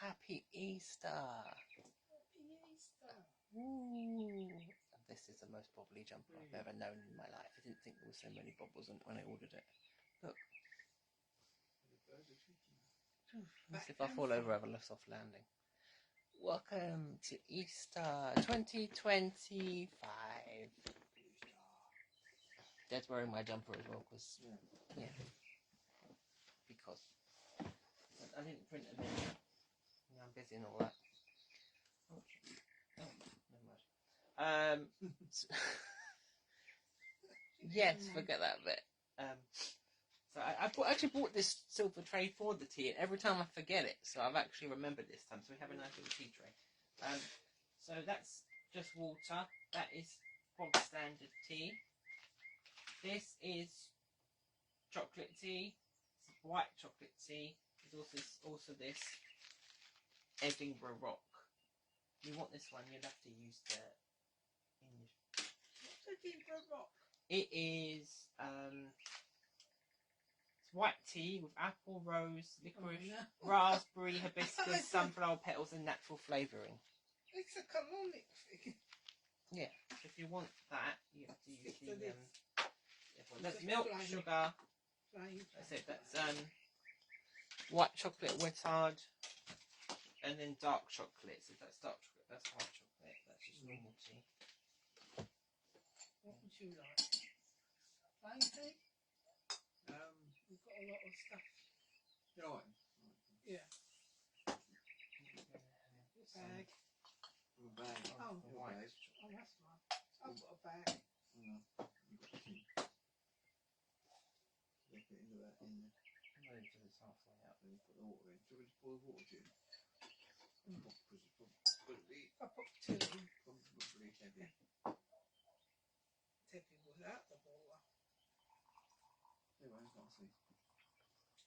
Happy Easter. Happy Easter. Ooh. This is the most bobbly jumper I've ever known in my life. I didn't think there were so many bobbles when I ordered it. Look. If I fall over, I have a soft landing. Welcome to Easter 2025. Dad's wearing my jumper as well because, yeah. Because I didn't print it in. I'm busy and all that. Oh, never mind. Yes, forget that bit. So I actually bought this silver tray for the tea, and every time I forget it, so I've actually remembered this time. So we have a nice little tea tray. So that's just water. That is bog standard tea. This is chocolate tea. It's white chocolate tea. There's also this Edinburgh Rock. If you want this one, you'll have to use the English. What's Edinburgh Rock? It is it's white tea with apple, rose, licorice, raspberry, hibiscus, sunflower petals, and natural flavouring. It's a caloric thing. Yeah. So if you want that, you have to use that's milk, sugar. That's it. That's white chocolate with hard, and then dark chocolate. So that's dark chocolate. That's white chocolate. That's just normal tea. What would you like? Plain tea? We've got a lot of stuff. Yeah. Bag. A bag. Oh, white. Oh, that's fine. I've got a bag. Look into that in there. I'm ready to this halfway up. Then you put the water in. Shall we just boil the water in? I put two in. Probably heavy. Heavy without the water. Anyway, I can't see.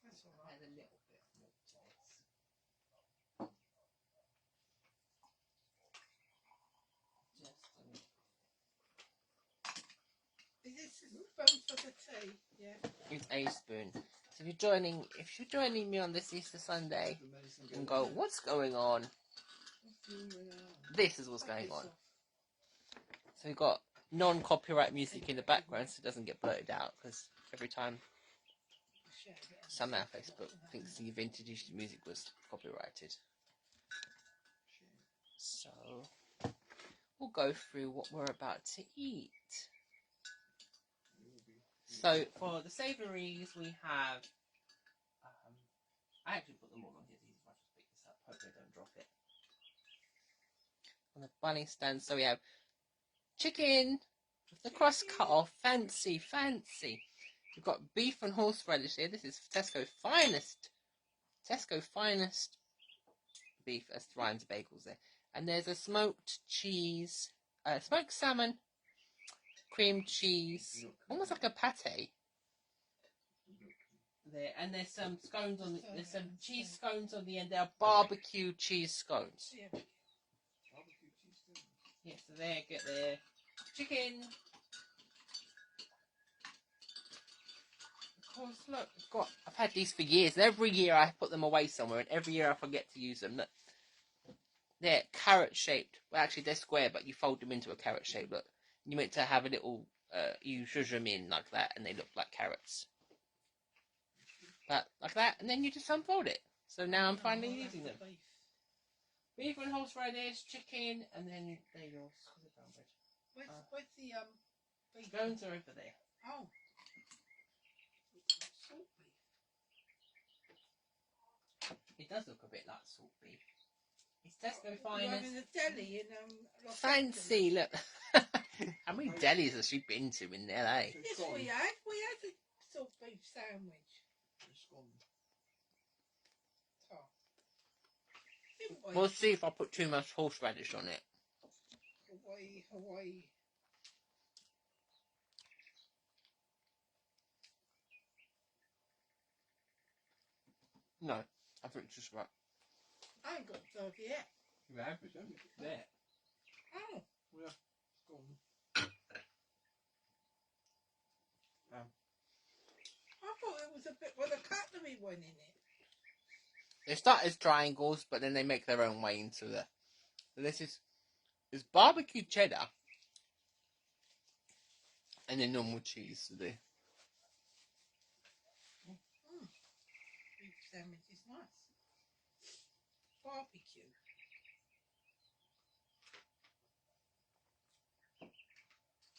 That's all right. Add a little bit of milk to this. Just a little. Is this a spoon for the tea? Yeah. It's a spoon. So if you're joining me on this Easter Sunday and go, what's going on? This is what's going on. So we've got non-copyright music in the background so it doesn't get blurted out, because every time somehow Facebook thinks the vintage Easter music was copyrighted. So we'll go through what we're about to eat. So for the savouries we have, I actually put them all on here, these if I just pick this up, hope I don't drop it. On the bunny stand, so we have chicken with the crust cut off, fancy. We've got beef and horseradish here. This is Tesco finest beef, as Ryan's Bagels there. And there's a smoked cheese, smoked salmon, cream cheese, almost like a pate. There, and there's some scones on the, there's some cheese scones on the end. They are barbecue cheese scones. Yeah. Yeah, so there, get their chicken. Of course, look, I've had these for years, and every year I put them away somewhere, and every year I forget to use them. Look, they're carrot shaped. Well, actually, they're square, but you fold them into a carrot shape. Look, you meant to have a little, you shush them in like that, and they look like carrots. Like that, and then you just unfold it. So now I'm finally using them. Beef and horseradish, chicken, and then they're yours. Where's the beef? Scones are over there. Oh. Salt beef. It does look a bit like salt beef. It's Tesco You're finest. having a deli in Los Fancy, Angeles. look. How many delis has she been to in LA? Yes, we had. We had a salt beef sandwich. Oh. We'll see if I put too much horseradish on it. Hawaii. No, I think it's just right. I ain't got served yet. You have? There. Oh. Yeah. Go on. I thought it was a bit where the cutlery went in it. They start as triangles, but then they make their own way into the. So this is barbecue cheddar and then normal cheese. So the Beef sandwich is nice. Barbecue.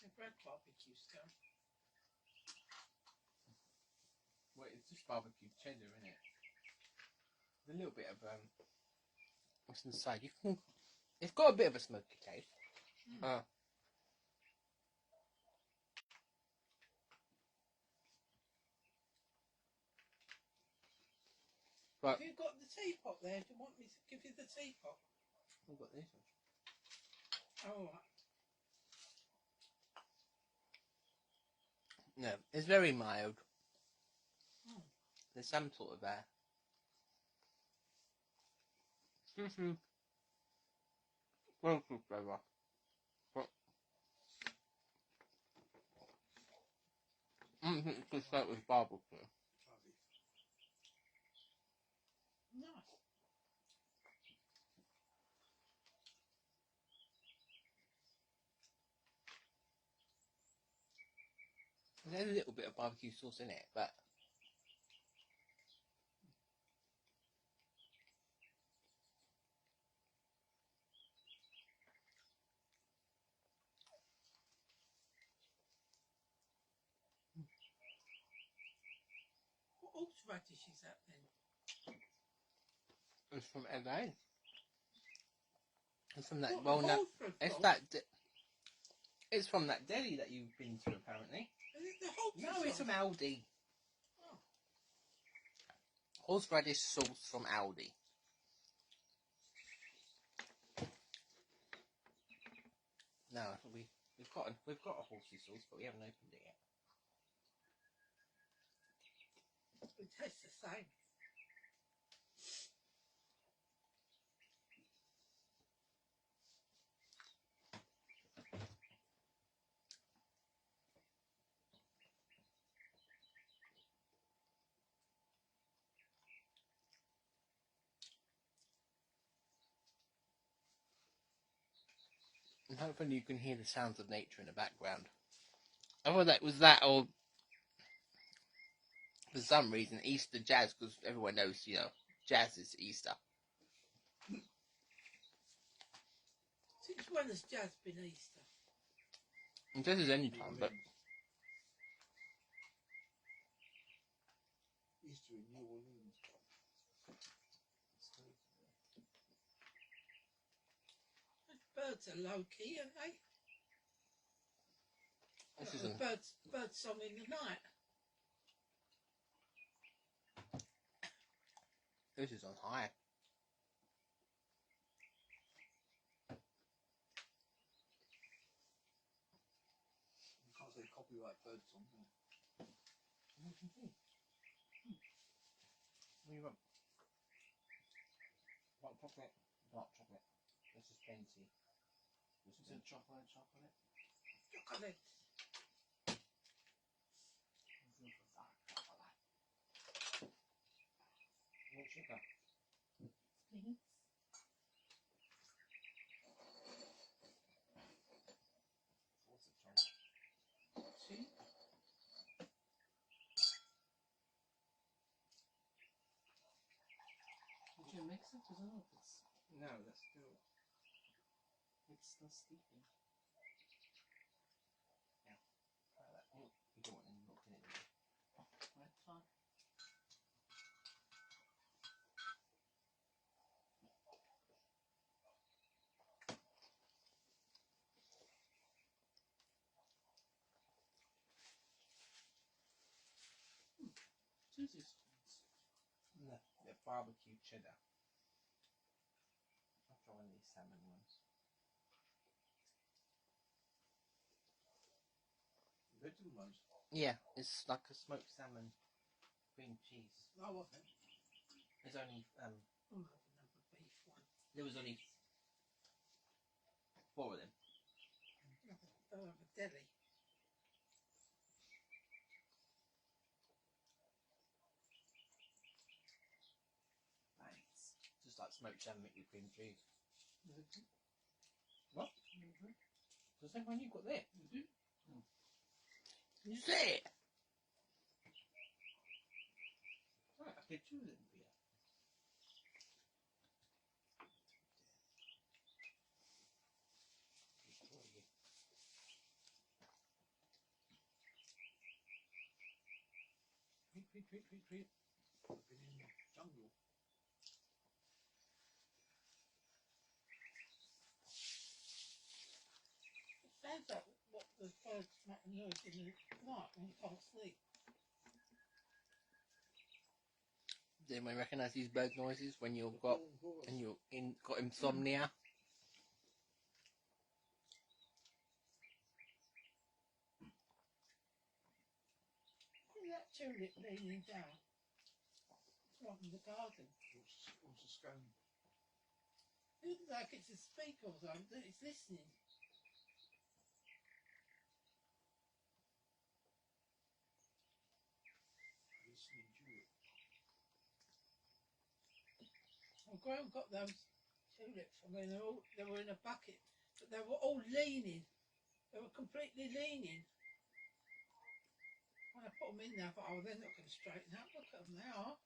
I've had barbecue stuff. well, it's just barbecue cheddar, isn't it? With a little bit of what's inside? You can. It's got a bit of a smoky taste. But Have you got the teapot there? Do you want me to give you the teapot? I've got this one. Oh, right. No, it's very mild. Mm. There's some sort of barbecue flavor. But I don't think it's just like with barbecue. Nice. There's a little bit of barbecue sauce in it, but What horseradish is that then? it's from LA. It's from that. What, Well, no, Holford it's sauce? that. It's from that deli that you've been to, apparently. Is it the Holford No, it's sauce? from Aldi. Oh. Horseradish sauce from Aldi. No, we've got a horsey sauce, but we haven't opened it yet. It tastes the same. And hopefully you can hear the sounds of nature in the background. Either that was that, or for some reason Easter jazz, because everyone knows, jazz is Easter. Since when has jazz been Easter? And jazz is any time, but Easter in New Orleans. Birds are low key, aren't they? this isn't. Bird song in the night. This is on high. You can't say copyright bird song. What do you want? White chocolate, dark chocolate. This is plain tea. This is chocolate. Chocolate. What sugar? Mm-hmm. What's it, John? See? Did you mix it as well? No, that's still. It's still steeping. Yeah. Try that. Oh, you don't want any milk in it, do you? That's fine. Susie's. No, they're barbecue cheddar. I'll try one of these salmon ones. Little ones. Yeah, it's like a smoked salmon cream cheese. Oh, okay. There's only I'll have another beef one. there was only 4 of them. I'll have a deli. Bang. like smoked salmon with cream cheese. Mm-hmm. What? Mm-hmm. The same one you got there. Mm-hmm. Mm. You say it. Right, I did two of them for you. Treat. I've been in the jungle. Sounds like what the birds make noise in the night when you can't sleep. Does anyone recognise these bird noises when you've got got insomnia? Look at that tulip leaning down. It's right in the garden. What's the scone? It looks like it's a speaker or something. It's listening. Listening tulip. Well, Graham got those tulips. I mean, they were in a bucket, but they were all leaning. They were completely leaning. When I put them in there, I thought, oh, they're not going to straighten up. Look at them, they are.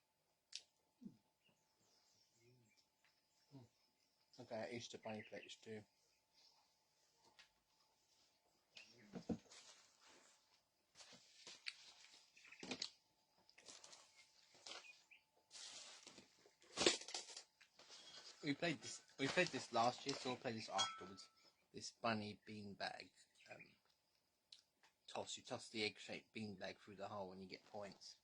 Okay, Easter bunny plates too. We played this last year, so we'll play this afterwards. This bunny beanbag toss. You toss the egg-shaped beanbag through the hole and you get points.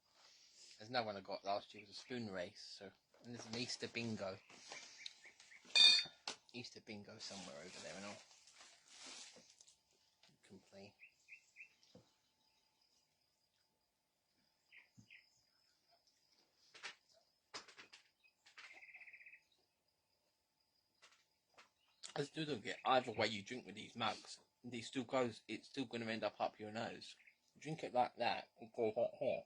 There's no one I got last year. It was a spoon race. So, and there's an Easter bingo. Easter bingo somewhere over there and all. You can play. I still don't get either way you drink with these mugs. It's still going to end up your nose. Drink it like that, it goes up here.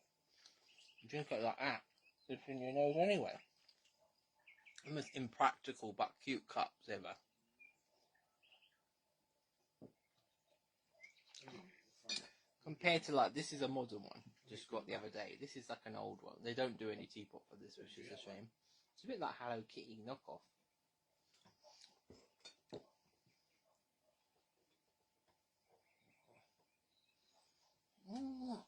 Drink it like that, it's in your nose anyway. The most impractical but cute cups ever. Compared to like, this is a modern one, just got the other day. This is like an old one. They don't do any teapot for this, which is a shame. It's a bit like Hello Kitty knockoff. Mm.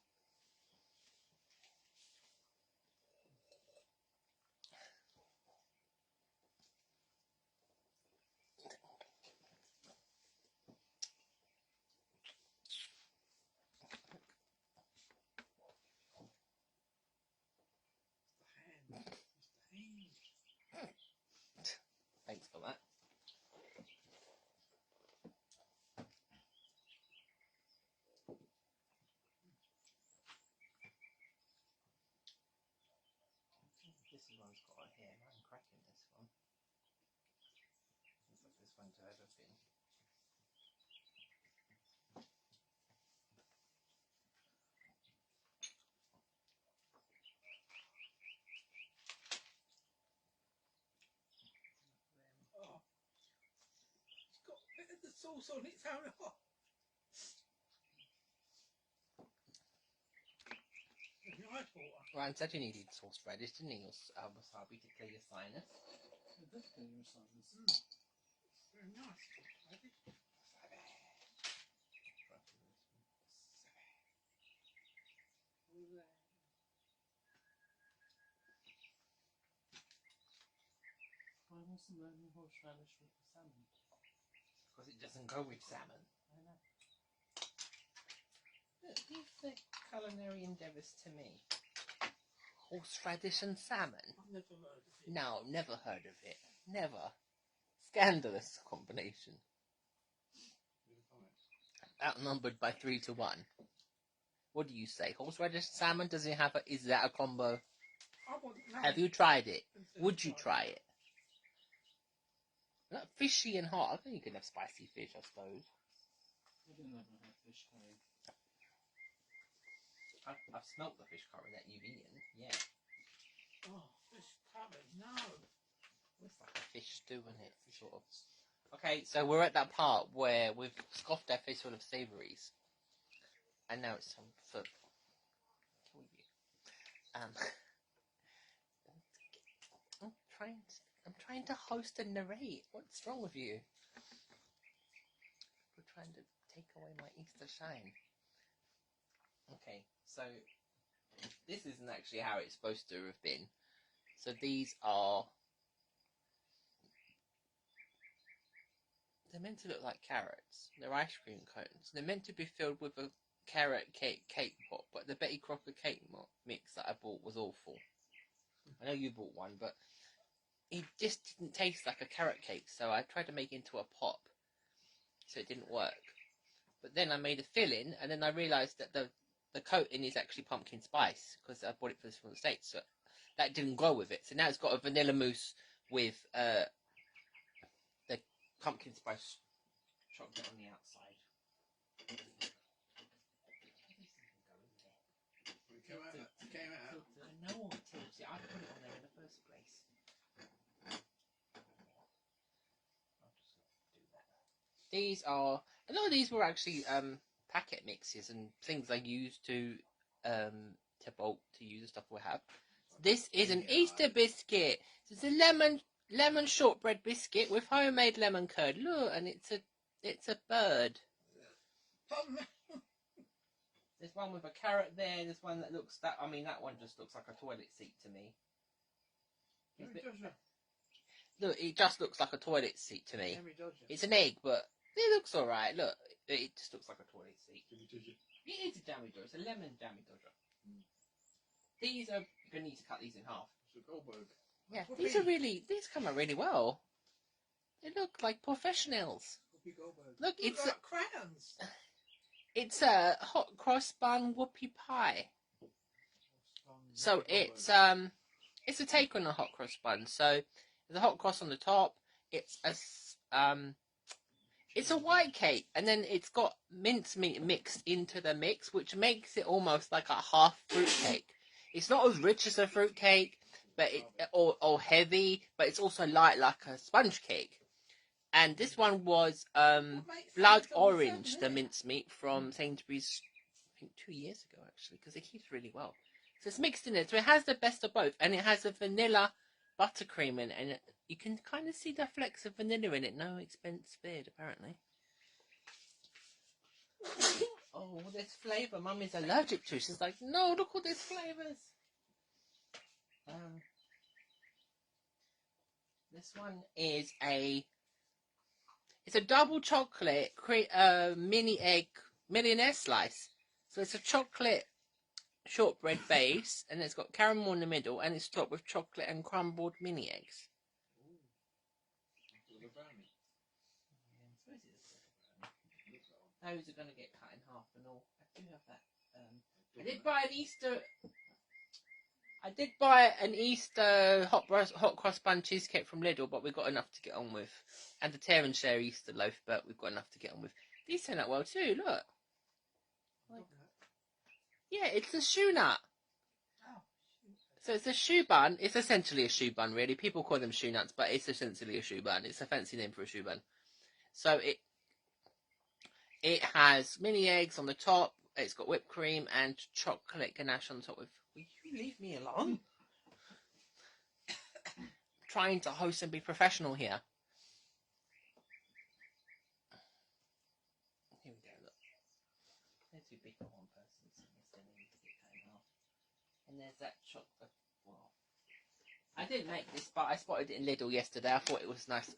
Thanks for that. This one's got a hair. I'm cracking this one. Looks like this one to ever been. Oh, it's got a bit of the sauce on its own. Oh. Nice water. Ryan said you needed sauce radish, didn't he? Or wasabi to clear your sinus. It does clear your sinus. Very nice. Why wasn't there any horseradish with the salmon? Because it doesn't go with salmon. I know. Look, leave the culinary endeavours to me. Horseradish and salmon? I've never heard of it. No, never heard of it. Never. Scandalous combination. Outnumbered by 3 to 1. What do you say? Horseradish salmon? Is that a combo? I wouldn't know. Have you tried it? Would you try it? Not fishy and hot. I think you can have spicy fish, I suppose. I've never had fish curry. I've smelt the fish curry that you've eaten. Yeah. Oh, fish curry? No. It's like just doing it, sort of. Okay, so we're at that part where we've scoffed our face full of savouries. And now it's time for... I'm trying to host and narrate. What's wrong with you? We're trying to take away my Easter shine. Okay, so this isn't actually how it's supposed to have been. So these are... They're meant to look like carrots. They're ice cream cones. They're meant to be filled with a carrot cake pop, but the Betty Crocker cake mix that I bought was awful. I know you bought one, but it just didn't taste like a carrot cake, so I tried to make it into a pop, so it didn't work. But then I made a filling, and then I realised that the coating is actually pumpkin spice, because I bought it from the States, so that didn't go with it. So now it's got a vanilla mousse with the pumpkin spice chocolate on the outside. It came out. I know it tilts it. I put it on there in the first place. These are... A lot of these were actually packet mixes and things I used to bulk to use the stuff we have. This is an Easter biscuit. It's a lemon shortbread biscuit with homemade lemon curd. Look, and it's a bird. There's one with a carrot there. There's one that looks that one just looks like a toilet seat to me. Look, it just looks like a toilet seat to me. It's an egg, but it looks alright. Look, it just looks like a toilet seat. It is a jammy dodger. It's a lemon jammy dodger. These are going to need to cut these in half. Yeah, these come out really well. They look like professionals. Look, it's crayons. It's a hot cross bun whoopie pie. So it's a take on a hot cross bun. So there's a hot cross on the top. It's a white cake, and then it's got mincemeat mixed into the mix, which makes it almost like a half fruit cake. It's not as rich as a fruit cake, but or heavy, but it's also light like a sponge cake. And this one was blood orange, the mincemeat from Sainsbury's, I think 2 years ago actually, because it keeps really well. So it's mixed in it, so it has the best of both, and it has a vanilla buttercream in it, and you can kind of see the flecks of vanilla in it. No expense spared, apparently. Oh, this flavour Mummy's allergic to. She's like, no, look all these flavours. This one is it's a double chocolate mini egg millionaire slice. So it's a chocolate shortbread base, and it's got caramel in the middle, and it's topped with chocolate and crumbled mini eggs. Those are going to get cut in half and all. I do have that. I did buy an Easter hot cross bun cheesecake from Lidl, but we got enough to get on with. And the tear and share Easter loaf, but we've got enough to get on with. These turn out well too. Look. Yeah, it's a shoe nut. So it's a shoe bun. It's essentially a shoe bun, really. People call them shoe nuts, but it's essentially a shoe bun. It's a fancy name for a shoe bun. So it has mini eggs on the top. It's got whipped cream and chocolate ganache on top. Will you leave me alone? Trying to host and be professional here. Here we go. Look, they're too big for one person, so they need to get cut in half. And there's that chocolate. Well, I didn't make this, but I spotted it in Lidl yesterday. I thought it was nice.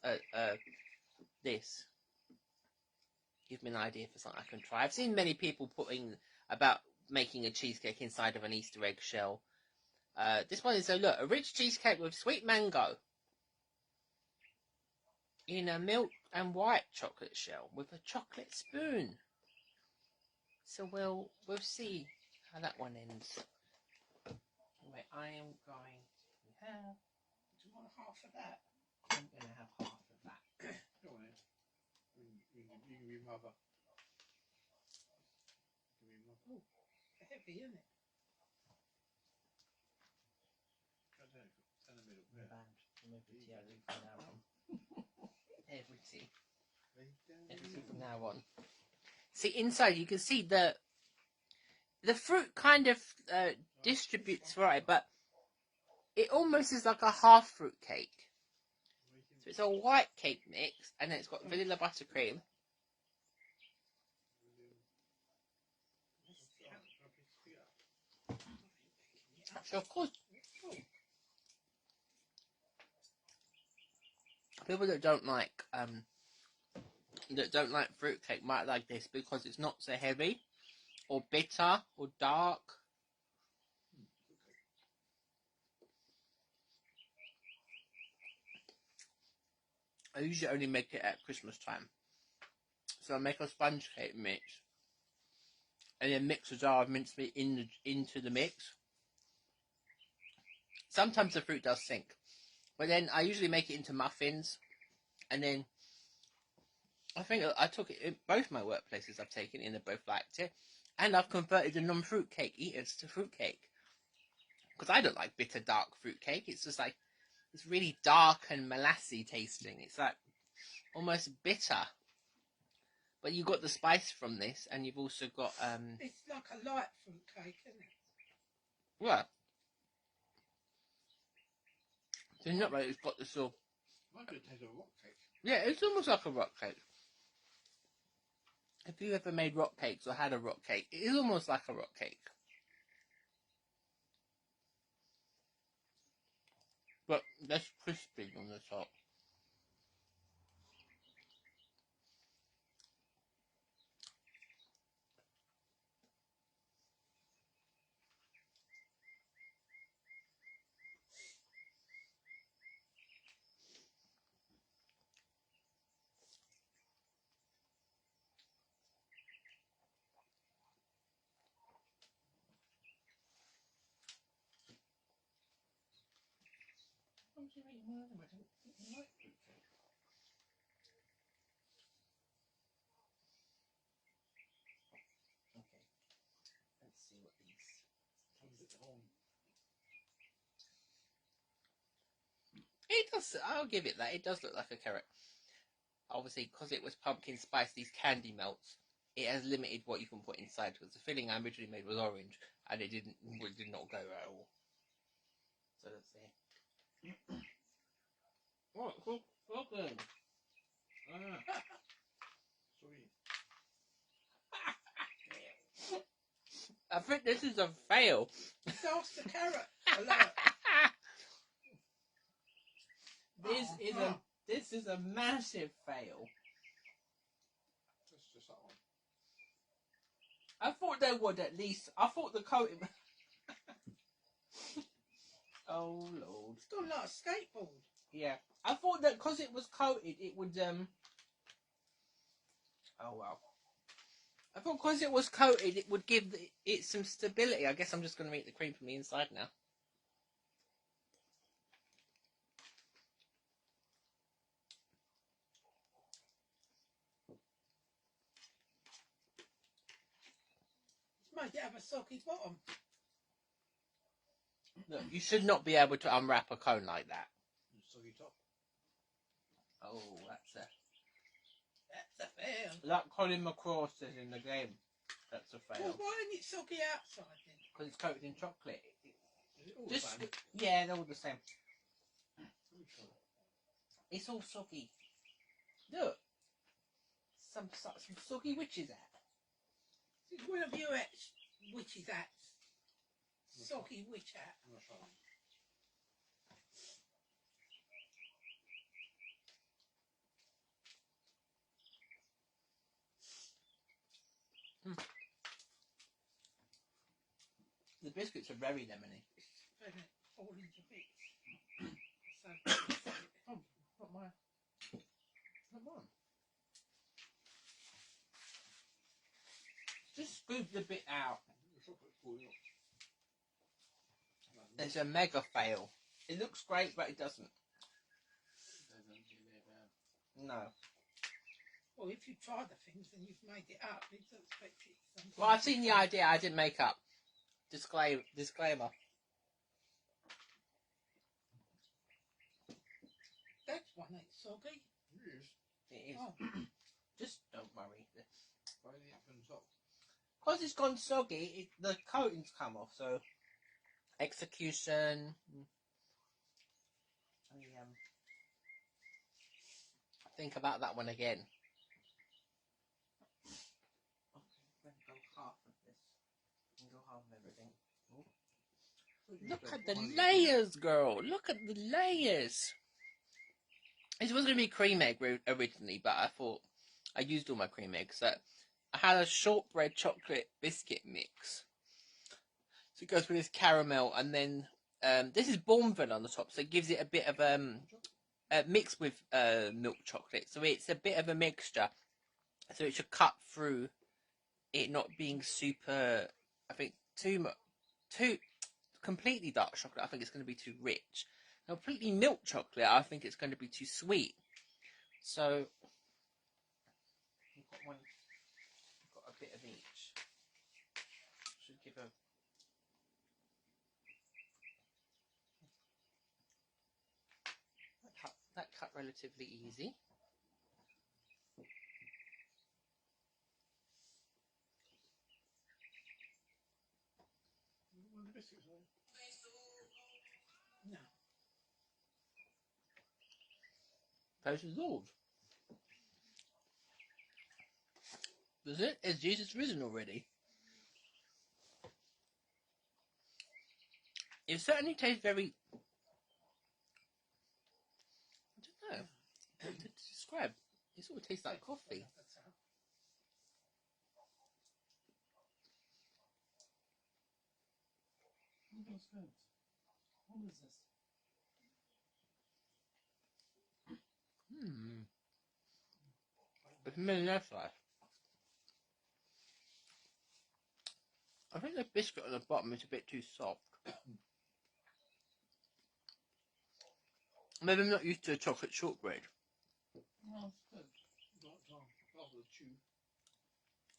This. Give me an idea for something I can try. I've seen many people about making a cheesecake inside of an Easter egg shell. This one is a rich cheesecake with sweet mango in a milk and white chocolate shell with a chocolate spoon. So we'll see how that one ends. Anyway, I am going to have... Do you want half of that? I'm going to have half of that. Go on then. You can be mother. Oh, heavy, isn't it? Cut down in the middle. Yeah. Remove the TRT for now. easy. Everything from now on. See, inside you can see the fruit kind of distributes right, but it almost is like a half fruit cake. So it's a white cake mix, and then it's got vanilla buttercream. So of course, people that don't like fruitcake might like this because it's not so heavy, or bitter, or dark. I usually only make it at Christmas time. So I make a sponge cake mix, and then mix a jar of mincemeat into the mix. Sometimes the fruit does sink, but then I usually make it into muffins, and then I think I took it in both my workplaces. I've taken it and they both liked it, and I've converted the non-fruit cake eaters to fruit cake because I don't like bitter dark fruit cake. It's just like it's really dark and molassy tasting. It's like almost bitter, but you got the spice from this, and you've also got It's like a light fruit cake, isn't it? yeah. So it's not like it's got the sort. Might be a taste of rock cake. Yeah, it's almost like a rock cake. If you ever made rock cakes or had a rock cake, it is almost like a rock cake. But less crispy on the top. Okay, let's see what these. It does. I'll give it that. It does look like a carrot. Obviously, because it was pumpkin spice, these candy melts. It has limited what you can put inside because the filling I originally made was orange, and it did not go at all. So let's see. Oh, cool. Welcome. I think this is a fail. Sauce the carrot. Alert. This is a massive fail. That's just that one. I thought they would at least. I thought the coating. Oh Lord. It's gone like a skateboard. Yeah, I thought that because it was coated, it would Oh well. I thought because it was coated, it would give it some stability. I guess I'm just going to eat the cream from the inside now. It's made it have a soggy bottom. Look, you should not be able to unwrap a cone like that. Soggy top. Oh, that's a fail. Like Colin McCraw says in the game, that's a fail. Well, why isn't it soggy outside then? Because it's coated in chocolate. Is it all the same? Yeah, they're all the same. It's all soggy. Look, some soggy witches hat. It's one of your witches hats. Soggy witch hat. I'm not sure. The biscuits are very lemony. It's all into bits. So, Oh, not mine. Not mine. Just scoop the bit out. The chocolate's falling off. It's a mega fail. It looks great, but it doesn't. No. well, if you try the things and you've made it up, you don't expect it. Well, I've seen the idea. I didn't make up. Disclaimer. That's one that's soggy. It is. It is. Oh. Just don't worry. Why did it from top? Because it's gone soggy, the coating's come off, so execution. Think about that one again. Okay, we're going to go half of this. We're going to go half of everything. Look at the layers, girl. Look at the layers. This was going to be cream egg originally, but I thought I used all my cream eggs. So I had a shortbread chocolate biscuit mix. So it goes with this caramel, and then this is Bournville on the top, so it gives it a bit of mixed with milk chocolate. So it's a bit of a mixture. So it should cut through it not being super, I think, too completely dark chocolate. I think it's going to be too rich. Completely milk chocolate, I think it's going to be too sweet. So we've got a bit of each. Should give a that cut relatively easy. One of the biscuits, right? No. Those are Lord. Does it? Is Jesus risen already? It certainly tastes very. I don't know. How to describe? It sort of tastes like coffee. What's good? What is this? It's really nice. I think the biscuit on the bottom is a bit too soft. Maybe I'm not used to a chocolate shortbread. No, it's good. Not the chew.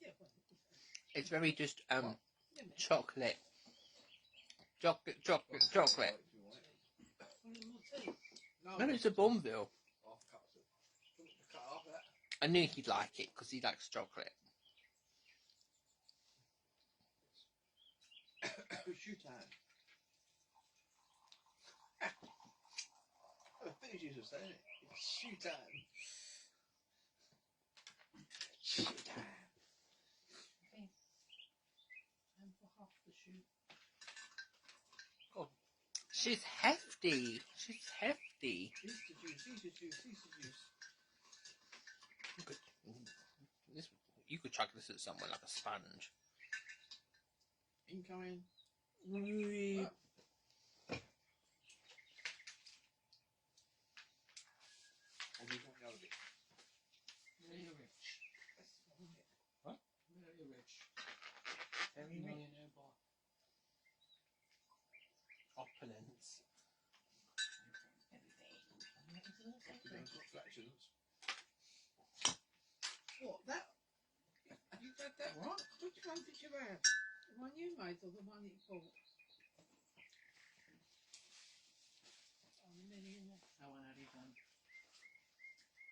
Yeah, It's very just yeah, mate. chocolate. Chocolate. Well, if you want it. Want any more tea? No, Maybe it's a Bournville. half cup of it. Do you want to cut half of that? I knew he'd like it because he likes chocolate. Shoot time. I think you just saying it. It's shoot time. Shoot time. Okay. And for half the shoe. God, she's hefty. She's hefty. Easter juice, Easter juice, Easter juice. You could chuck this at someone like a sponge. Incoming. Really? Or do you want the other bit? Very rich. What? Very rich. Very rich. Millionaire bar. Opulence. Reflections. What, that? You got that? What? Which one did you have? The one you made or the one that you bought? Oh, the millionaire. I want a refund.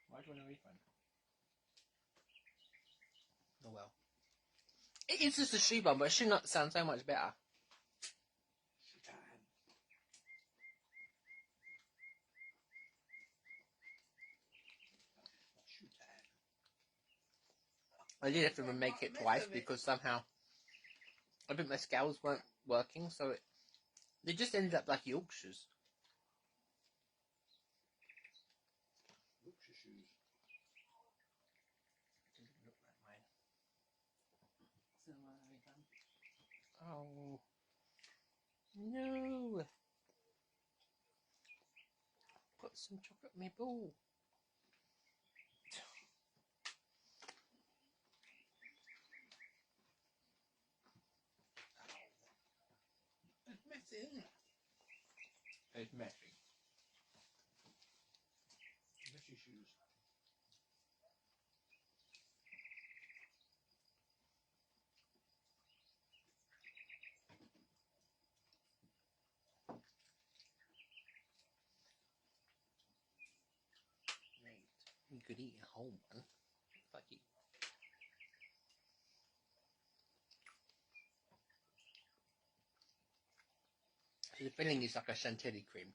Why do you want a refund? Oh well. It is just a shoe bun, but it should not sound so much better. Shoot time. Shoot time. I did have to remake it twice because somehow I think my scales weren't working, so they just ended up like Yorkshires. Yorkshire shoes. Didn't look like mine. Oh no! Put some chocolate in my bowl. It's messy, isn't it? It's messy. Messy shoes. could eat a whole one. Fuck you. So the filling is like a chantilly cream,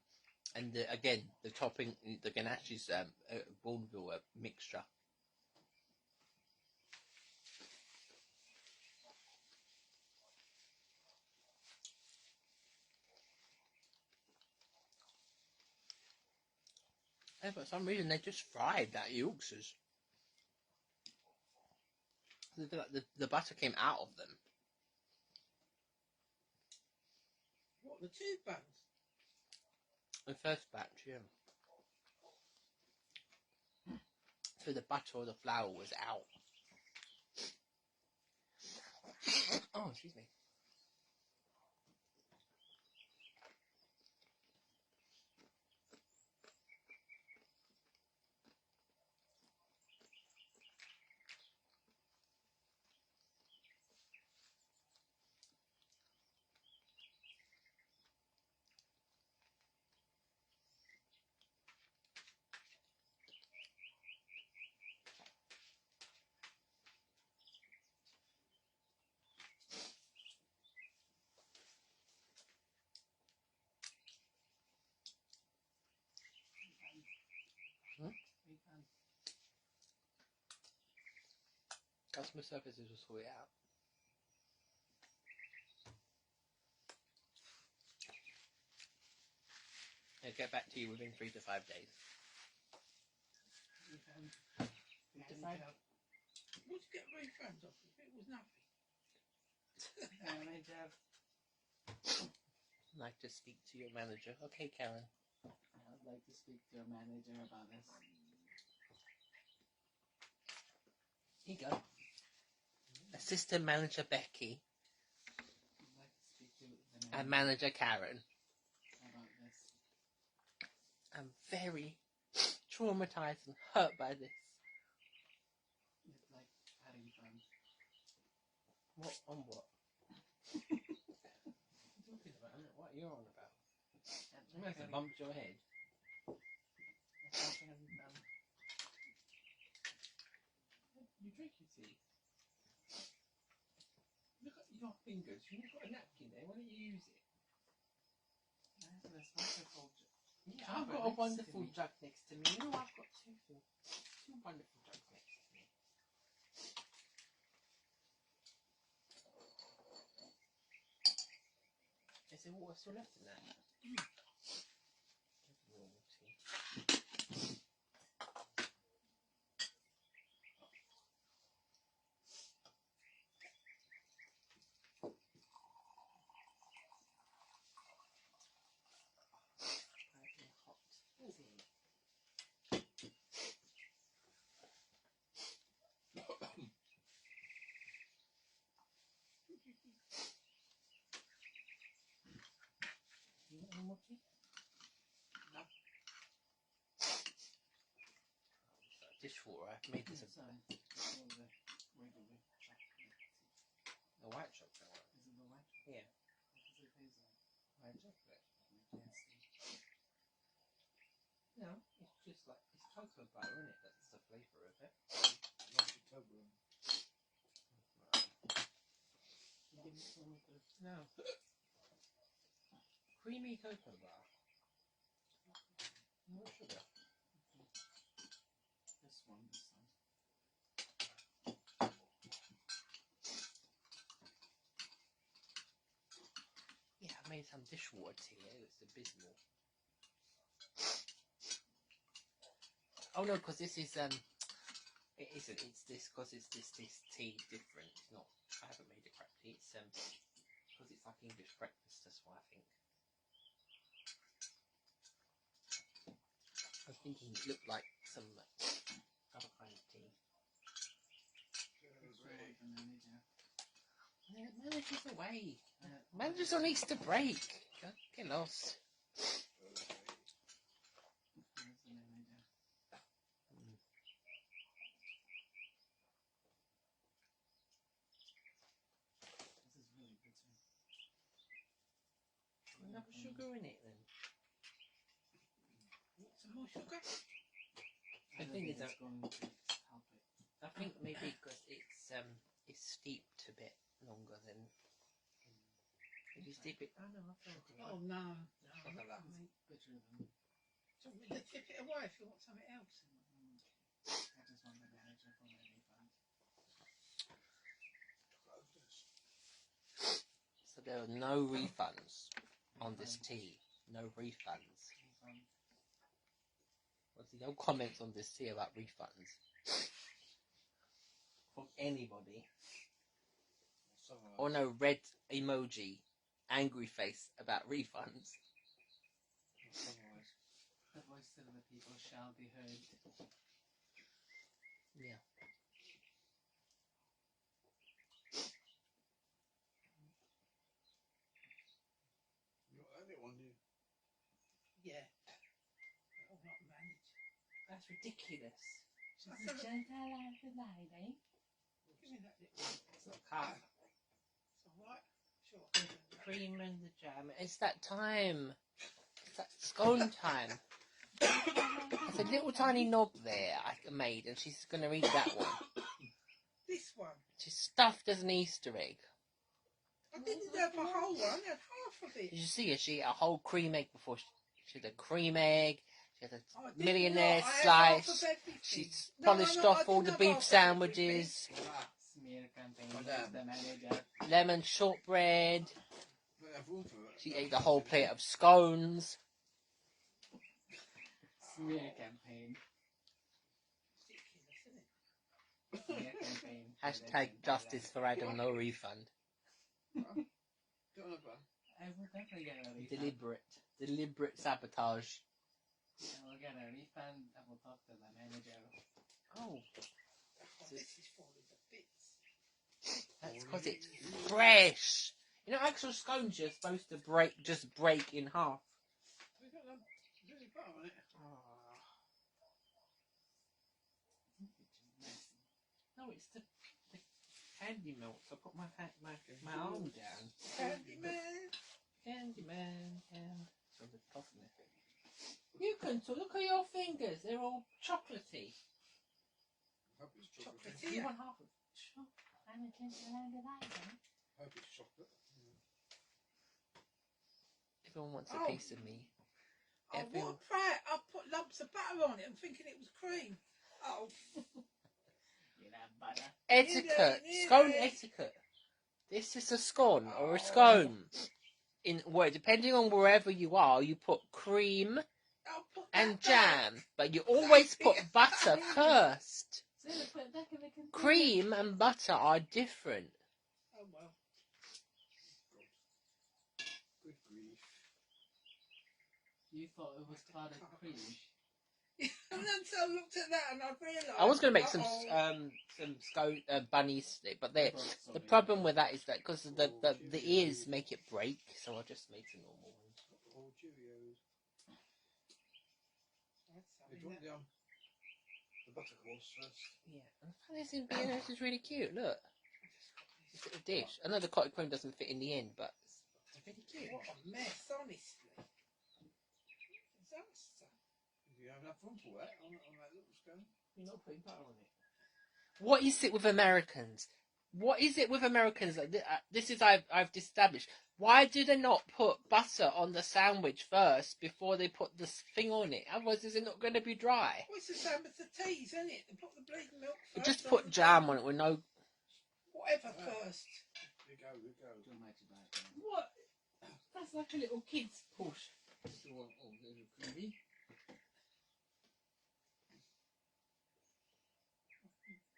and again the topping, the ganache is a vaudeville mixture. Yeah, for some reason they just fried that Yorkshires. The butter came out of them. What, the two buns? The first batch, yeah. So the butter or the flour was out. Oh, excuse me. Customer services will sort it out. I'll get back to you within 3 to 5 days. Would you get a refund off if it was nothing? I'd like to speak to your manager. Okay, Karen. I'd like to speak to your manager about this. Here you go. Assistant manager Becky I'd like to speak to the and manager manager Karen. about this. I'm very traumatized and hurt by this. It's like adding fun. What on what? What are you talking about? What are you on about? You must have bumped your head. You drink your tea. Look at your fingers. You've got a napkin there. Why don't you use it? I have this wonderful Yeah, I've got a wonderful jug next to me. You know, I've got two wonderful jugs next to me. Is there water still left in that? Normal tea. Piping hot tea. You want any more tea? No. Dishwater. I've made this It's all the regular chocolate. a white chocolate one. Is it the white? Yeah, What does it taste like? white chocolate. I can't see. No, it's just like, it's cocoa butter, isn't it? That's the flavour of it. Lots of Toblerone. You give me some of the... No. Creamy cocoa bar. No sugar. This one, this one. Yeah, I made some dishwater tea. It's abysmal. Oh no, because this is it isn't. It's this because it's this tea different. It's not. I haven't made a crap tea. It's because it's like English breakfast. That's why I think. I was thinking it looked like some other kind of tea. It's right with the manager. Yeah, manager's away. Manager's on Easter break. Get lost. Where's the manager? This is really bitter. Enough sugar in it then. Some more sugar? I think thing is, it's going to help it. I think maybe because it's steeped a bit longer than. If you steep it, oh no, I feel it. Oh no, Like not that. that, mate. Better than Do you want me to tip it away if you want something else? I just want the manager for my refund. So there are no refunds on this tea. No refunds. Refund. Well, see, no comments on this tea about refunds from anybody. Or no red emoji, angry face about refunds. The voice of the people shall be heard. Yeah. You got that little one, do you? Yeah. I'll not manage. That's ridiculous. She's a gentle like the lady. Give me that little one. It's not half. It's alright. Sure. Cream and the jam. It's that time. It's that scone time. There's a little tiny knob there I made, and she's going to eat that one. This one. She's stuffed as an Easter egg. I didn't have a whole one. I had half of it. Did you see her? She ate a whole cream egg before. She had a cream egg. She had I a did millionaire not. I had half slice. of everything. She's No, polished no, I off all didn't the have beef half of sandwiches. Smear campaign Oh, is damn. the manager. Lemon shortbread. Don't have room for it. She ate the whole plate of scones. Smear campaign. Ridiculous, isn't it? Smear campaign. Hashtag justice for Adam, no refund. Don't have that. I will definitely get a refund. Deliberate sabotage. I will get a refund. I will talk to the manager. Oh, Oh, this is falling to bits. that's because it's fresh. You know, actual scones you're supposed to break in half. We've got a really butter on it. No, it's the candy melt. So I put my arm down. Candyman. Candyman, and so the toffee. You can look at your fingers. They're all chocolatey. Hope it's chocolate. Chocolate. You want half of it? Sure. I'm a gentle like the lady. Hope it's chocolate. Everyone wants Oh. a piece of me. Oh, what crap? I put lumps of butter on it. I'm thinking it was cream. Oh. You have butter. Etiquette. You Scone know. etiquette. This is a scone or Oh. a scone. Depending on wherever you are, you put cream I'll put and that back. jam, but you always put butter first. So they put it back in the container. Cream and butter are different. Oh, well. Good grief. You thought it was clotted cream. And then so I looked at that and I realised. I was going to make uh-oh. some scone bunnies, but the problem with that is that because the ears make it break, so I just made some normal ones. Oh, Cheerios. That's Hey, something do you want that- the buttercourse first? Yeah, and this is really cute. Look, it's a dish. I know the cottage cream doesn't fit in the end, but it's really cute. What a mess, honestly. Disaster. You have enough room for that on that little scone? You're not putting butter on it. What is it with Americans? What is it with Americans? This is I've established. Why do they not put butter on the sandwich first before they put this thing on it? Otherwise, is it not going to be dry? Well, it's the same as the teas, isn't it? They put the bleeding milk first. Just on put the jam on thing. it with no. Whatever first. Here you go. Too much about it. What? That's like a little kid's push. Oh, there's a creamy.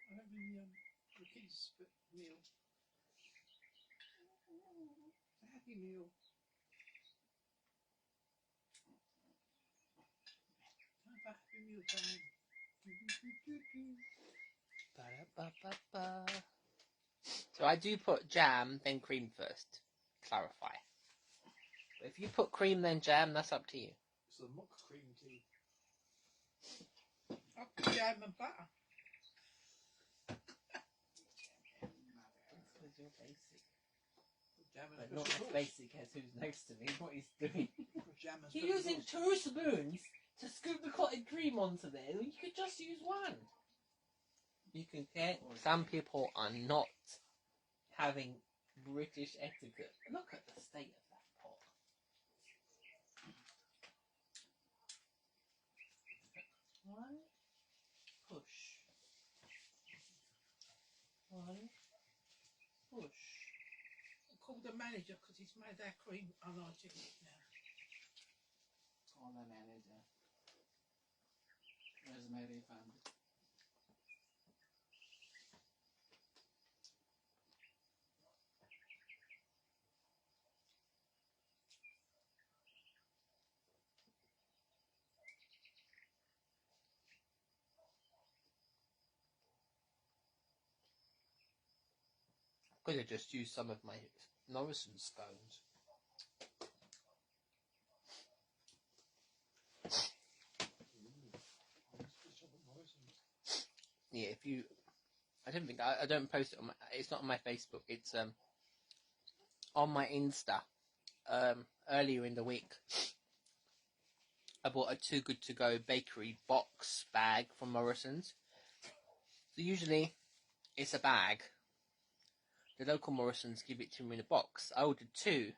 I'm having the kids' meal. A happy meal. Have a happy meal time. Ba-da-ba-ba-ba. So I do put jam, then cream first. Clarify. But if you put cream, then jam, that's up to you. It's the mock cream tea. I'll put jam and butter. Because you're basic. Put jam and But special not as sauce. basic as who's next to me, what he's doing. Put jam and He's special using sauce. 2 spoons to scoop the clotted cream onto there. You could just use one. You can get. Some people are not having British etiquette. Look at the state of that pot. One push. One push. I called the manager because he's made our cream unhygienic now. Call the manager. Where's my refund? Could have just used some of my Morrison scones. Yeah, if you, I don't think I don't post it on my. It's not on my Facebook. It's on my Insta. Earlier in the week, I bought a Too Good To Go bakery box bag from Morrison's. So usually, it's a bag. The local Morrison's give it to me in a box. I ordered 2.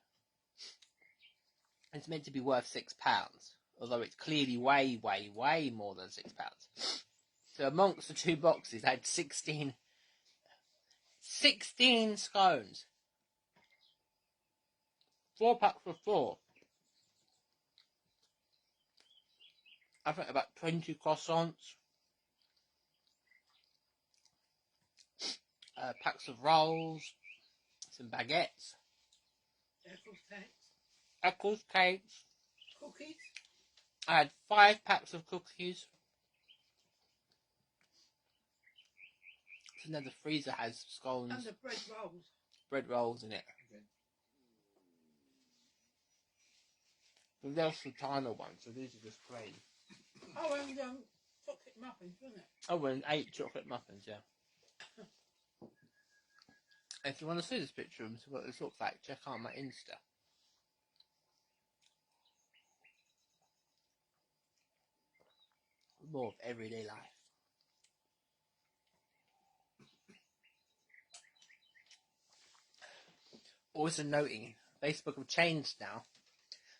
It's meant to be worth £6, although it's clearly way, way, way more than £6. So amongst the 2 boxes, I had 16 scones. 4 packs of 4. I think about 20 croissants. Packs of rolls. Some baguettes. Eccles cakes. Cookies. I had 5 packs of cookies. So now the freezer has scones. And the bread rolls. Bread rolls in it. Okay. But they're sultana ones, so these are just plain. Oh, and chocolate muffins, wasn't it? Oh, and 8 chocolate muffins, yeah. If you want to see this picture and see what this looks like, check out my Insta. More of everyday life. Also noting, Facebook have changed now.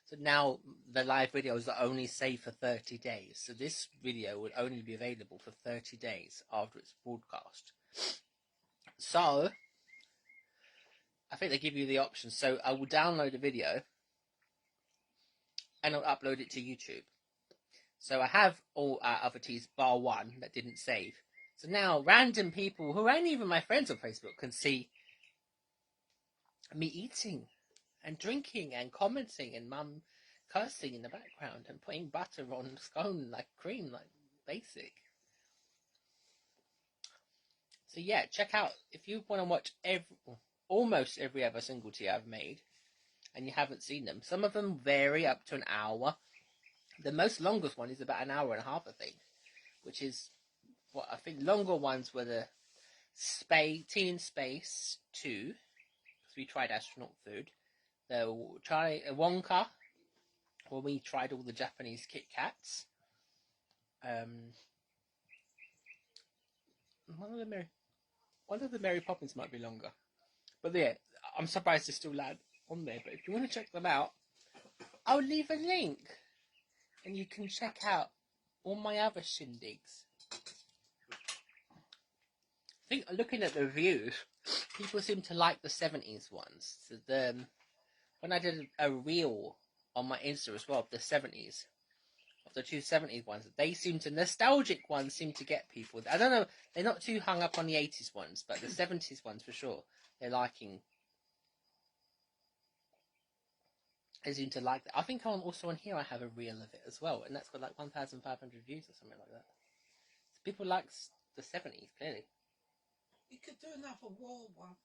So now the live videos are only saved for 30 days. So this video will only be available for 30 days after it's broadcast. So, I think they give you the option. So I will download a video and I'll upload it to YouTube. So I have all other teas bar one that didn't save. So now random people who aren't even my friends on Facebook can see me eating and drinking and commenting and mum cursing in the background and putting butter on scone like cream, like basic. So yeah, check out if you want to watch almost every other single tea I've made and you haven't seen them. Some of them vary up to an hour. The most longest one is about an hour and a half, I think, which is what I think longer ones were the Tea in Space 2, because we tried astronaut food. The Wonka, where we tried all the Japanese Kit Kats. One of the Mary Poppins might be longer. But yeah, I'm surprised they're still on there. But if you want to check them out, I'll leave a link. And you can check out all my other shindigs. I think looking at the reviews, people seem to like the 70s ones. So when I did a reel on my Insta as well of the 70s, of the 2 70s ones, nostalgic ones seem to get people. I don't know, they're not too hung up on the 80s ones, but the 70s ones for sure, they're liking. I seem to like that. I think also on here I have a reel of it as well, and that's got like 1,500 views or something like that. So people like the 70s, clearly. You could do another war one.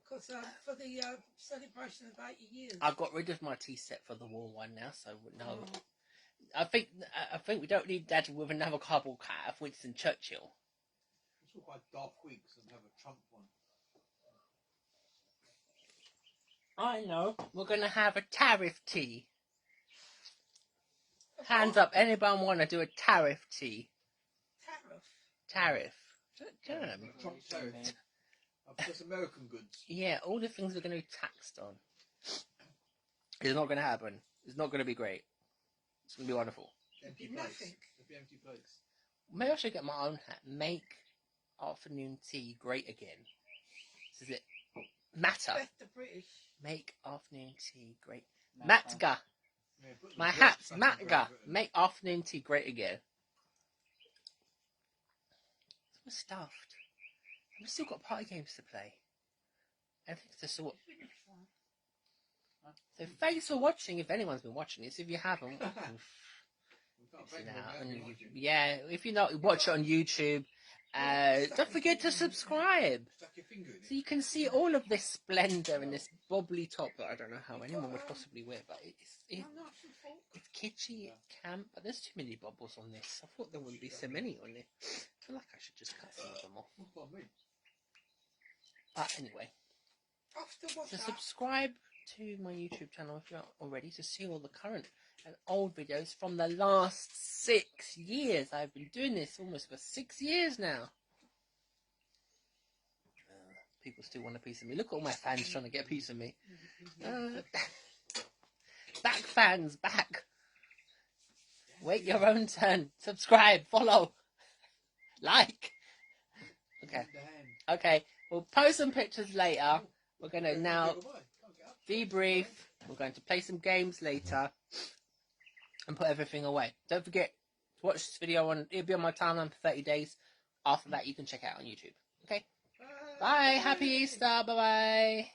Because for the celebration of 80 years. I got rid of my tea set for the war one now, so no. I think we don't need that with another cardboard cat of Winston Churchill. Let's talk about Dark Weeks and have a Trump one. I know. We're going to have a tariff tea. Hands up, anyone want to do a tariff tea? Tariff. Tariff. Trump tariff. That's American goods. Yeah, all the things we're going to be taxed on. It's not going to happen. It's not going to be great. It's going to be wonderful. Empty Nothing. plates. There'll be empty plates. Maybe I should get my own hat. Make afternoon tea great again. This is it. Matter. That's the British. Make afternoon tea great. Matter. Matga. Yeah, put the My dress hat's back in Matga. Great Britain. Make afternoon tea great again. I'm stuffed. I've still got party games to play. Everything's to sort. So thanks for watching. If anyone's been watching this, if you haven't, We can't it's thank them now for on having YouTube. watching. Yeah, if you're not, watch it on YouTube. Don't forget to subscribe Stuck your finger in so it. you can see all of this splendor and this bubbly top that I don't know how anyone would possibly wear, but I'm not so full. it's kitschy, it's camp, but there's too many bubbles on this. I thought there wouldn't be so many on it. I feel like I should just cut some of them off. Look what I mean. But anyway, After what? so subscribe to my YouTube channel if you're not already to see all the current and old videos from the last 6 years. I've been doing this almost for 6 years now. People still want a piece of me. Look at all my fans trying to get a piece of me. Back fans, back. Wait your own turn. Subscribe, follow, like. Okay. Okay, we'll post some pictures later. We're going to now debrief. We're going to play some games later and put everything away. Don't forget to watch this video on. It'll be on my timeline for 30 days. After that, you can check it out on YouTube. Okay? Bye. Happy Easter. Bye-bye.